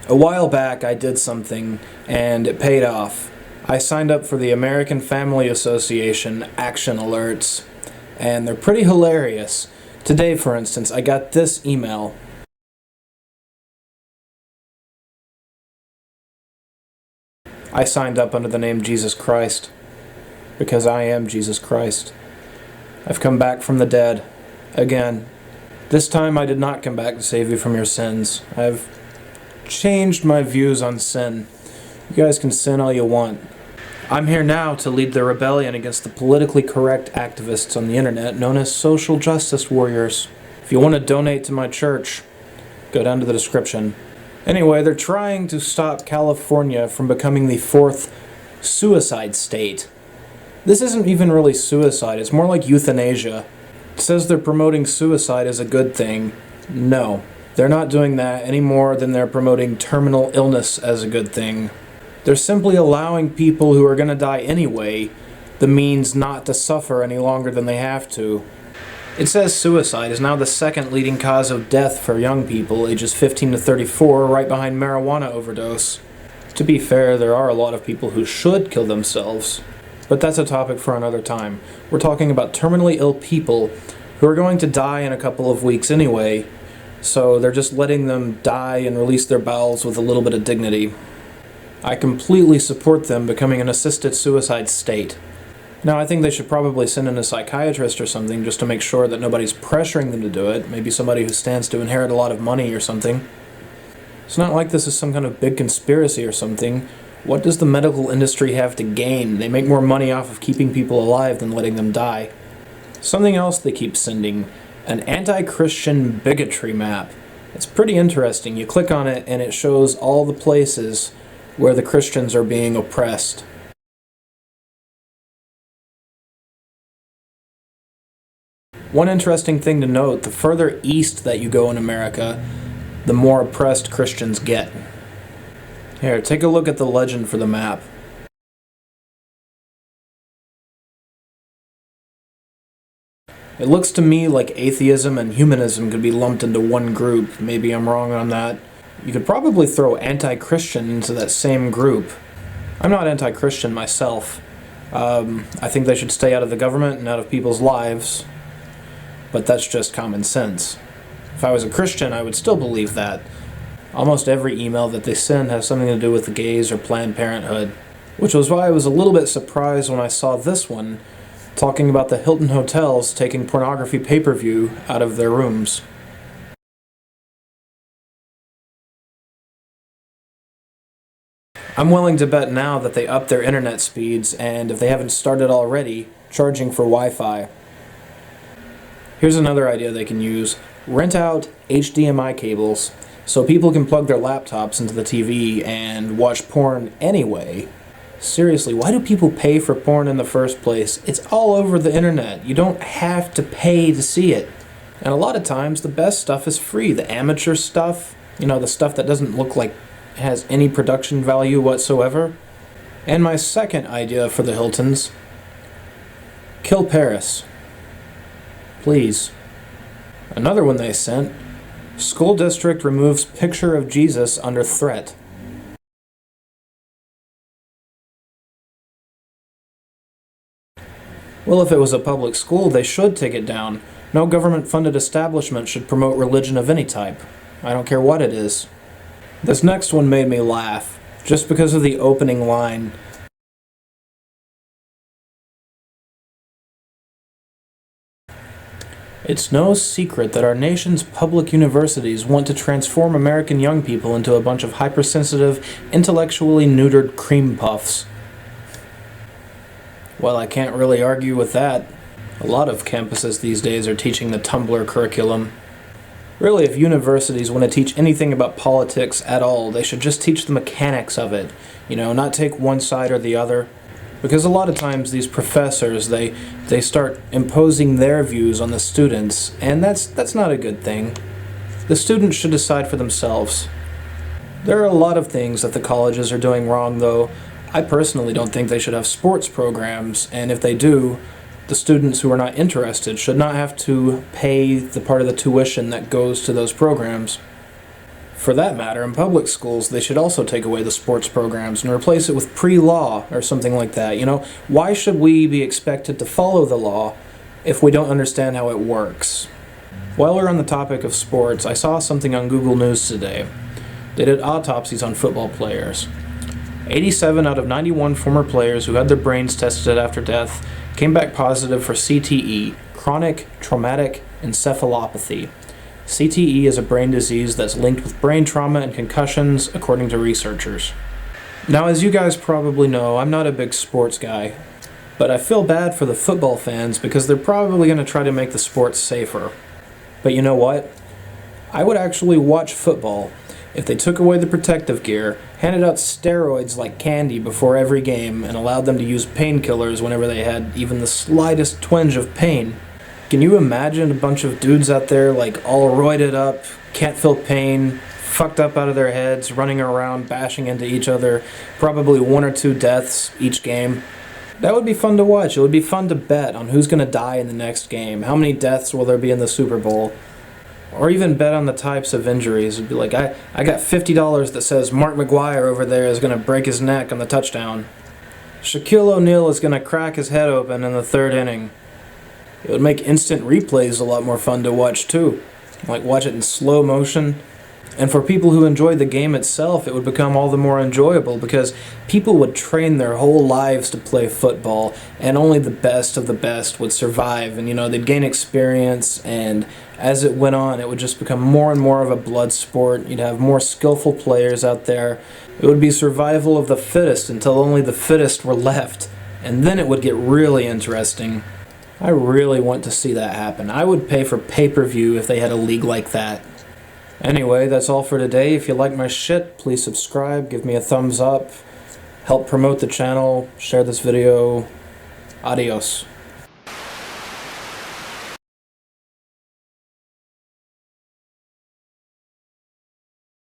A while back I did something, and it paid off. I signed up for the American Family Association Action Alerts, and they're pretty hilarious. Today, for instance, I got this email. I signed up under the name Jesus Christ, because I am Jesus Christ. I've come back from the dead, again. This time I did not come back to save you from your sins. I've changed my views on sin. You guys can sin all you want. I'm here now to lead the rebellion against the politically correct activists on the internet known as social justice warriors. If you want to donate to my church, go down to the description. Anyway, they're trying to stop California from becoming the 4th suicide state. This isn't even really suicide, it's more like euthanasia. It says they're promoting suicide as a good thing. No, they're not doing that any more than they're promoting terminal illness as a good thing. They're simply allowing people who are going to die anyway the means not to suffer any longer than they have to. It says suicide is now the second leading cause of death for young people ages 15 to 34, right behind marijuana overdose. To be fair, there are a lot of people who should kill themselves, but that's a topic for another time. We're talking about terminally ill people who are going to die in a couple of weeks anyway, so they're just letting them die and release their bowels with a little bit of dignity. I completely support them becoming an assisted suicide state. Now, I think they should probably send in a psychiatrist or something just to make sure that nobody's pressuring them to do it. Maybe somebody who stands to inherit a lot of money or something. It's not like this is some kind of big conspiracy or something. What does the medical industry have to gain? They make more money off of keeping people alive than letting them die. Something else they keep sending, an anti-Christian bigotry map. It's pretty interesting. You click on it and it shows all the places where the Christians are being oppressed. One interesting thing to note, the further east that you go in America, the more oppressed Christians get. Here, take a look at the legend for the map. It looks to me like atheism and humanism could be lumped into one group. Maybe I'm wrong on that. You could probably throw anti-Christian into that same group. I'm not anti-Christian myself. I think they should stay out of the government and out of people's lives. But that's just common sense. If I was a Christian, I would still believe that. Almost every email that they send has something to do with the gays or Planned Parenthood. Which was why I was a little bit surprised when I saw this one, talking about the Hilton hotels taking pornography pay-per-view out of their rooms. I'm willing to bet now that they up their internet speeds, and if they haven't started already, charging for Wi-Fi. Here's another idea they can use. Rent out HDMI cables so people can plug their laptops into the TV and watch porn anyway. Seriously, why do people pay for porn in the first place? It's all over the internet. You don't have to pay to see it. And a lot of times the best stuff is free. The amateur stuff, the stuff that doesn't look like it has any production value whatsoever. And my second idea for the Hiltons, kill Paris. Please. Another one they sent, school district removes picture of Jesus under threat. Well, if it was a public school, they should take it down. No government-funded establishment should promote religion of any type. I don't care what it is. This next one made me laugh, just because of the opening line. It's no secret that our nation's public universities want to transform American young people into a bunch of hypersensitive, intellectually neutered cream puffs. Well, I can't really argue with that. A lot of campuses these days are teaching the Tumblr curriculum. Really, if universities want to teach anything about politics at all, they should just teach the mechanics of it. Not take one side or the other. Because a lot of times these professors, they start imposing their views on the students, and that's not a good thing. The students should decide for themselves. There are a lot of things that the colleges are doing wrong, though. I personally don't think they should have sports programs, and if they do, the students who are not interested should not have to pay the part of the tuition that goes to those programs. For that matter, in public schools, they should also take away the sports programs and replace it with pre-law or something like that. Why should we be expected to follow the law if we don't understand how it works? While we're on the topic of sports, I saw something on Google News today. They did autopsies on football players. 87 out of 91 former players who had their brains tested after death came back positive for CTE, chronic traumatic encephalopathy. CTE is a brain disease that's linked with brain trauma and concussions, according to researchers. Now, as you guys probably know, I'm not a big sports guy, but I feel bad for the football fans because they're probably going to try to make the sport safer. But you know what? I would actually watch football if they took away the protective gear, handed out steroids like candy before every game, and allowed them to use painkillers whenever they had even the slightest twinge of pain. Can you imagine a bunch of dudes out there like all roided up, can't feel pain, fucked up out of their heads, running around, bashing into each other, probably 1 or 2 deaths each game? That would be fun to watch. It would be fun to bet on who's going to die in the next game. How many deaths will there be in the Super Bowl? Or even bet on the types of injuries. It'd be like, I got $50 that says Mark McGuire over there is going to break his neck on the touchdown. Shaquille O'Neal is going to crack his head open in the 3rd inning. It would make instant replays a lot more fun to watch too. Like watch it in slow motion. And for people who enjoy the game itself, it would become all the more enjoyable because people would train their whole lives to play football, and only the best of the best would survive. And they'd gain experience, and as it went on, it would just become more and more of a blood sport. You'd have more skillful players out there. It would be survival of the fittest until only the fittest were left. And then it would get really interesting. I really want to see that happen. I would pay for pay-per-view if they had a league like that. Anyway, that's all for today. If you like my shit, please subscribe, give me a thumbs up, help promote the channel, share this video. Adios.